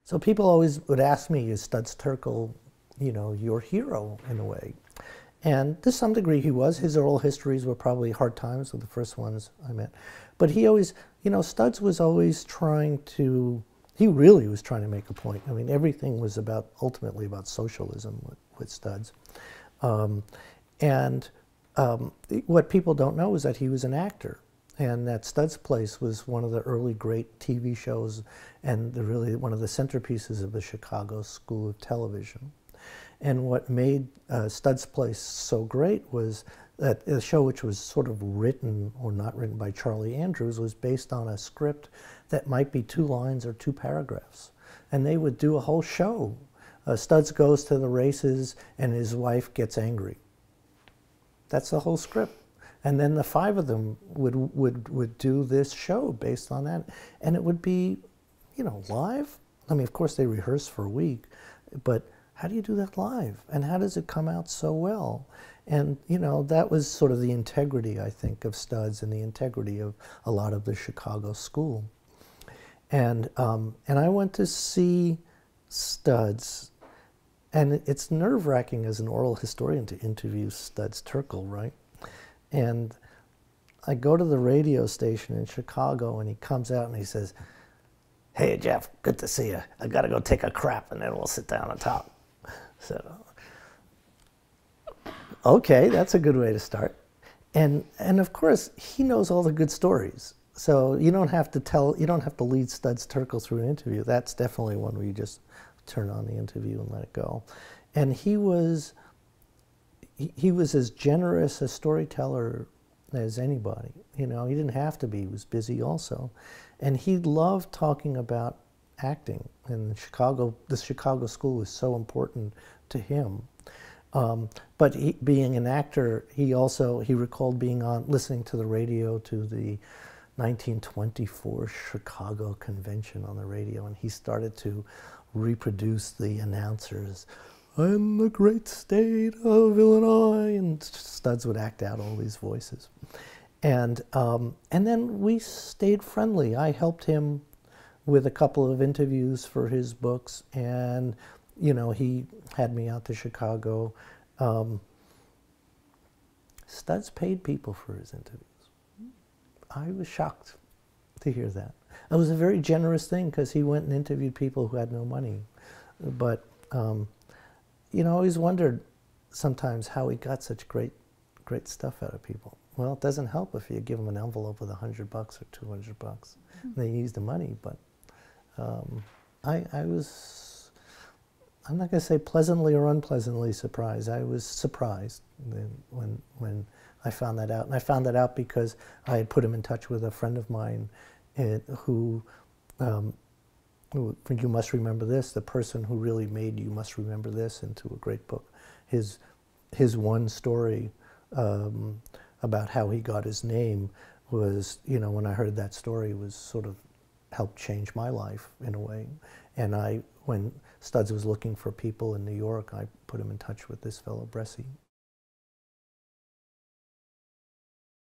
So people always would ask me, is Studs Terkel, you know, your hero in a way? And to some degree he was. His oral histories were probably hard times, were the first ones I met. But he always, you know, Studs was always trying to, he really was trying to make a point. I mean, everything was about, ultimately about socialism with Studs. What people don't know is that he was an actor, and that Studs Place was one of the early great TV shows and really one of the centerpieces of the Chicago School of Television. And what made Studs Place so great was that the show, which was sort of written or not written by Charlie Andrews, was based on a script that might be 2 lines or 2 paragraphs. And they would do a whole show. Studs goes to the races and his wife gets angry. That's the whole script. And then the 5 of them would do this show based on that. And it would be, you know, live. I mean, of course they rehearsed for a week, but how do you do that live? And how does it come out so well? And, you know, that was sort of the integrity, I think, of Studs and the integrity of a lot of the Chicago school. And I went to see Studs, and it's nerve-wracking as an oral historian to interview Studs Terkel, right? And I go to the radio station in Chicago, and he comes out and he says, "Hey, Jeff, good to see you. I got to go take a crap, and then we'll sit down and talk." So, okay, that's a good way to start. And of course, he knows all the good stories. So you don't have to lead Studs Terkel through an interview. That's definitely one where you just turn on the interview and let it go. And he was as generous a storyteller as anybody. You know, he didn't have to be. He was busy also. And he loved talking about acting. And the Chicago school was so important to him. But being an actor, he recalled listening to the radio to the 1924 Chicago convention on the radio, and he started to reproduce the announcers, "In the great state of Illinois," and Studs would act out all these voices. And then we stayed friendly. I helped him with a couple of interviews for his books, and, you know, he had me out to Chicago. Studs paid people for his interviews. I was shocked to hear that. It was a very generous thing because he went and interviewed people who had no money. But, you know, I always wondered sometimes how he got such great stuff out of people. Well, it doesn't help if you give them an envelope with $100 or $200. They use the money, but I'm not going to say pleasantly or unpleasantly surprised. I was surprised when I found that out. And I found that out because I had put him in touch with a friend of mine who You Must Remember This, the person who really made You Must Remember This into a great book. His one story about how he got his name was, you know, when I heard that story, was sort of helped change my life in a way. And when Studs was looking for people in New York, I put him in touch with this fellow, Bressie.